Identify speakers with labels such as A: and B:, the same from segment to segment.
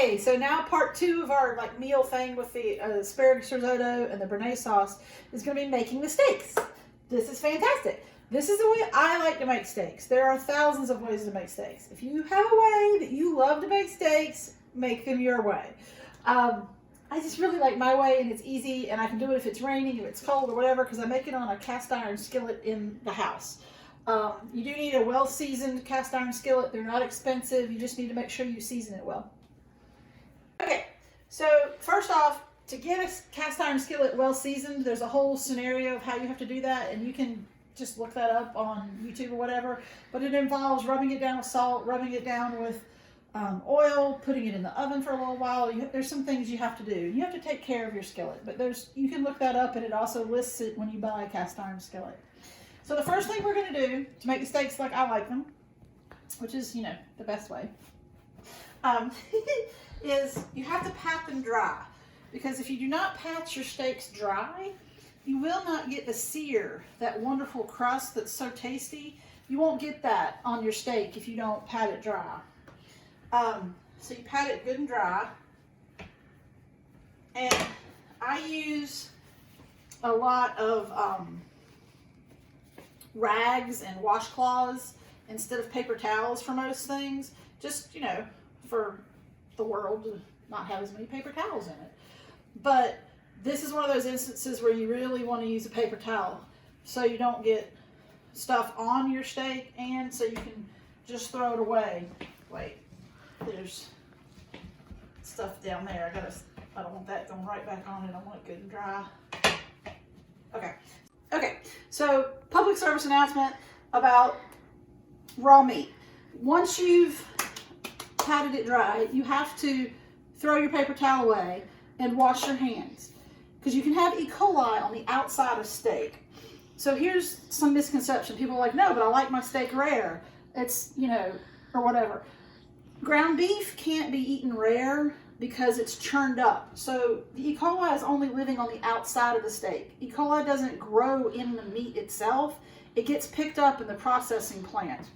A: Okay, so now part 2 of our like meal thing with the asparagus risotto and the béarnaise sauce is going to be making the steaks. This is fantastic. This is the way I like to make steaks. There are thousands of ways to make steaks. If you have a way that you love to make steaks, make them your way. I just really like my way, and it's easy, and I can do it if it's raining, if it's cold, or whatever, because I make it on a cast iron skillet in the house. You do need a well-seasoned cast iron skillet. They're not expensive. You just need to make sure you season it well. Okay, so first off, to get a cast iron skillet well-seasoned, there's a whole scenario of how you have to do that, and you can just look that up on YouTube or whatever, but it involves rubbing it down with salt, rubbing it down with oil, putting it in the oven for a little while. There's some things you have to do. You have to take care of your skillet, but you can look that up, and it also lists it when you buy a cast iron skillet. So the first thing we're going to do to make the steaks like I like them, which is, you know, the best way, is you have to pat them dry. Because if you do not pat your steaks dry, you will not get the sear, that wonderful crust that's so tasty. You won't get that on your steak if you don't pat it dry. So you pat it good and dry. And I use a lot of rags and washcloths instead of paper towels for most things. Just, you know, for the world to not have as many paper towels in it. But this is one of those instances where you really want to use a paper towel so you don't get stuff on your steak, and so you can just throw it away. Wait, there's stuff down there. I don't want that going right back on it. I want it good and dry. Okay, so public service announcement about raw meat. Once you've patted it dry, you have to throw your paper towel away and wash your hands, because you can have E. coli on the outside of steak. So here's some misconception. People are like, no, but I like my steak rare. It's, you know, or whatever. Ground beef can't be eaten rare because it's churned up. So the E. coli is only living on the outside of the steak. E. coli doesn't grow in the meat itself. It gets picked up in the processing plant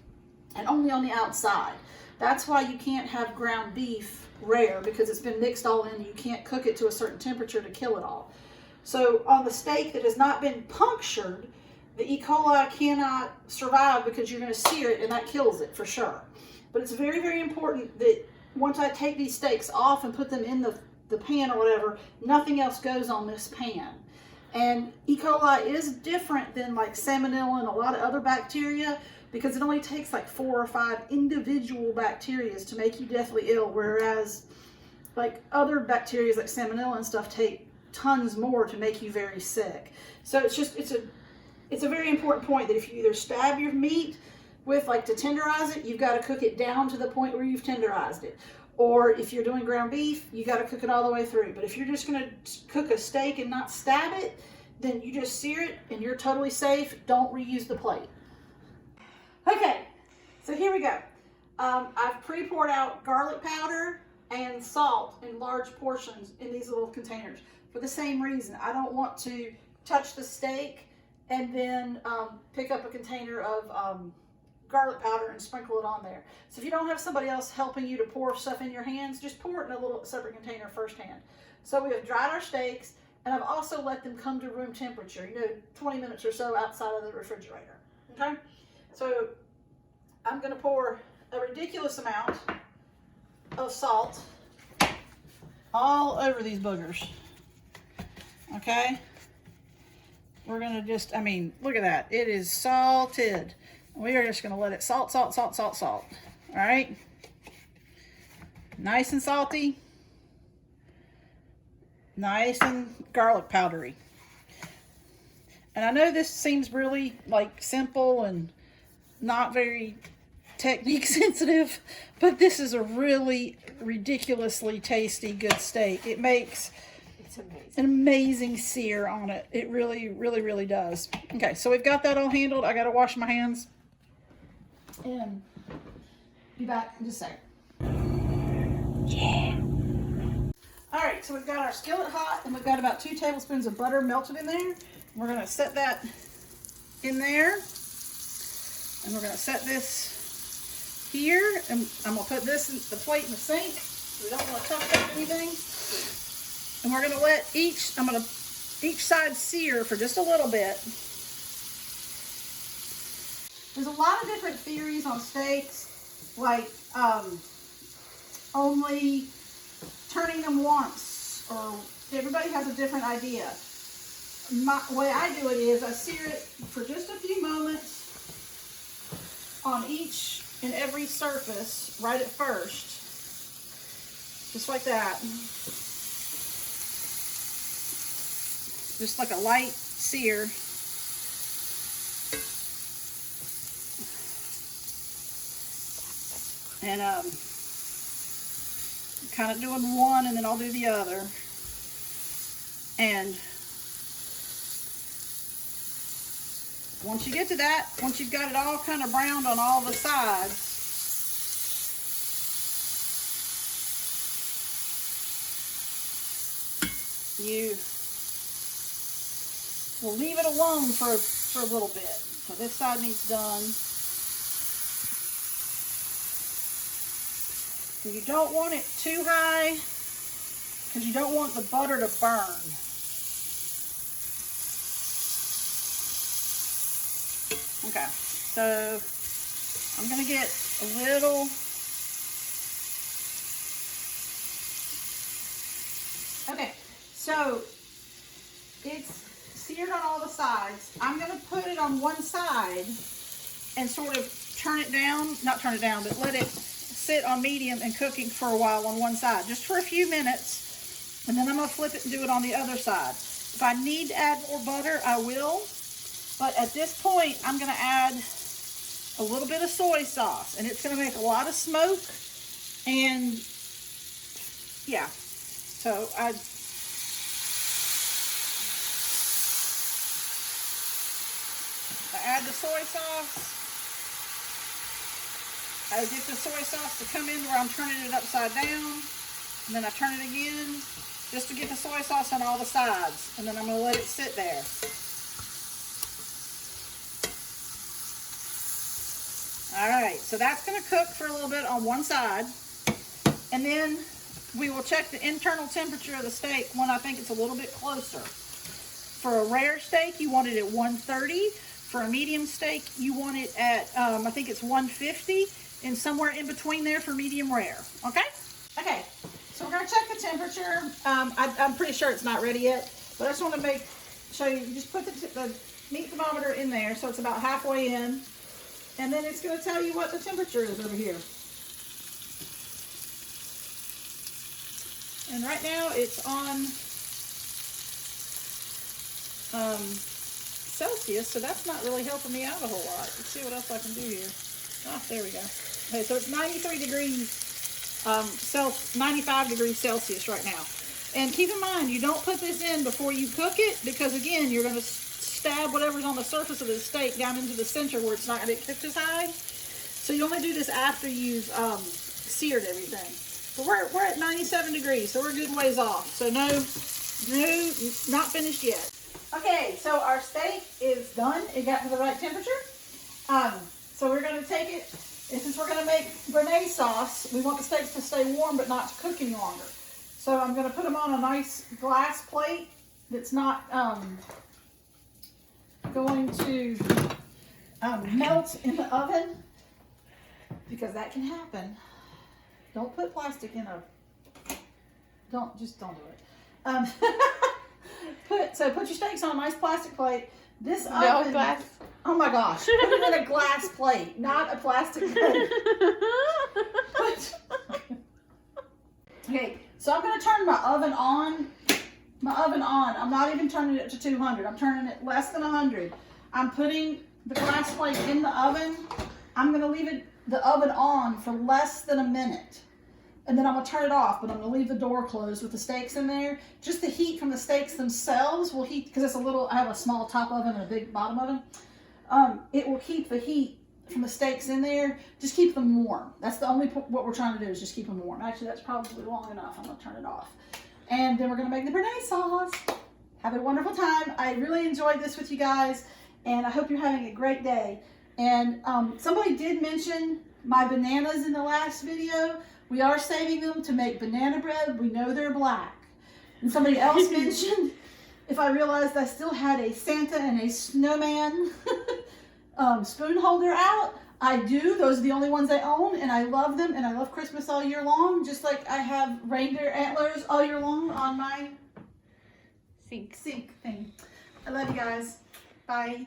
A: and only on the outside. That's why you can't have ground beef rare, because it's been mixed all in. You can't cook it to a certain temperature to kill it all. So on the steak that has not been punctured, the E. coli cannot survive because you're going to sear it, and that kills it for sure. But it's very, very important that once I take these steaks off and put them in the pan or whatever, nothing else goes on this pan. And E. coli is different than like salmonella and a lot of other bacteria, because it only takes like 4 or 5 individual bacteria to make you deathly ill, whereas like other bacteria like salmonella and stuff take tons more to make you very sick. So it's a very important point that if you either stab your meat with, like, to tenderize it, you've got to cook it down to the point where you've tenderized it. Or if you're doing ground beef, you got to cook it all the way through. But if you're just going to cook a steak and not stab it, then you just sear it and you're totally safe. Don't reuse the plate. Okay, so here we go. I've pre-poured out garlic powder and salt in large portions in these little containers for the same reason. I don't want to touch the steak and then pick up a container of garlic powder and sprinkle it on there. So if you don't have somebody else helping you to pour stuff in your hands, just pour it in a little separate container firsthand. So we have dried our steaks, and I've also let them come to room temperature, you know, 20 minutes or so outside of the refrigerator. Okay? So I'm going to pour a ridiculous amount of salt all over these boogers. Okay? We're going to just, I mean, look at that. It is salted. We are just going to let it salt. All right? Nice and salty. Nice and garlic powdery. And I know this seems really like simple and not very technique sensitive, but this is a really ridiculously tasty good steak. It makes an amazing sear on it. It really, really, really does. Okay, so we've got that all handled. I got to wash my hands and be back in just a second. Yeah. All right, so we've got our skillet hot, and we've got about 2 tablespoons of butter melted in there. We're going to set that in there, and we're going to set this here, and I'm going to put this in the plate in the sink, We don't want to touch up anything. And we're gonna let each side sear for just a little bit. There's a lot of different theories on steaks, like only turning them once, or everybody has a different idea. The way I do it is I sear it for just a few moments on each and every surface right at first, just like that. Just like a light sear. And kind of doing one and then I'll do the other. And once you get to that, once you've got it all kind of browned on all the sides, you will leave it alone for a little bit. So this side needs done. And you don't want it too high because you don't want the butter to burn. Okay, so I'm gonna get a little. Okay, so it's seared on all the sides. I'm gonna put it on one side and sort of turn it down, not turn it down, but let it sit on medium and cooking for a while on one side, just for a few minutes, and then I'm gonna flip it and do it on the other side. If I need to add more butter, I will, but at this point, I'm gonna add a little bit of soy sauce, and it's gonna make a lot of smoke, and yeah, so I add the soy sauce. I get the soy sauce to come in where I'm turning it upside down, and then I turn it again just to get the soy sauce on all the sides, and then I'm going to let it sit there. Alright, so that's going to cook for a little bit on one side, and then we will check the internal temperature of the steak when I think it's a little bit closer. For a rare steak, you want it at 130. For a medium steak, you want it at, I think it's 150, and somewhere in between there for medium rare, okay? Okay, so we're gonna check the temperature. I'm pretty sure it's not ready yet, but I just want to show you, just put the meat thermometer in there so it's about halfway in, and then it's gonna tell you what the temperature is over here. And right now it's on Celsius, so that's not really helping me out a whole lot. Let's see what else I can do here. Ah, there we go. Okay, so it's 93 degrees, 95 degrees Celsius right now. And keep in mind, you don't put this in before you cook it, because again, you're going to stab whatever's on the surface of the steak down into the center where it's not going to get cooked as high. So you only do this after you've seared everything. But we're at 97 degrees, so we're a good ways off. So no, not finished yet. Okay, so our steak is done. It got to the right temperature. So we're going to take it, and since we're going to make béarnaise sauce, we want the steaks to stay warm but not to cook any longer. So I'm going to put them on a nice glass plate that's not going to melt in the oven, because that can happen. Don't put plastic in a, don't do it. Put your steaks on a nice plastic plate. This oven, glass. Oh my gosh, put it in a glass plate, not a plastic plate. Okay, so I'm going to turn my oven on. I'm not even turning it to 200. I'm turning it less than 100. I'm putting the glass plate in the oven. I'm going to leave the oven on for less than a minute. And then I'm going to turn it off, but I'm going to leave the door closed with the steaks in there. Just the heat from the steaks themselves will heat, because it's I have a small top oven and a big bottom oven. It will keep the heat from the steaks in there. Just keep them warm. That's the only, what we're trying to do is just keep them warm. Actually, that's probably long enough. I'm going to turn it off. And then we're going to make the béarnaise sauce. Have a wonderful time. I really enjoyed this with you guys, and I hope you're having a great day. And somebody did mention my bananas in the last video. We are saving them to make banana bread. We know they're black. And somebody else mentioned if I realized I still had a Santa and a snowman spoon holder out. I do. Those are the only ones I own, and I love them, and I love Christmas all year long, just like I have reindeer antlers all year long on my sink thing. I love you guys. Bye.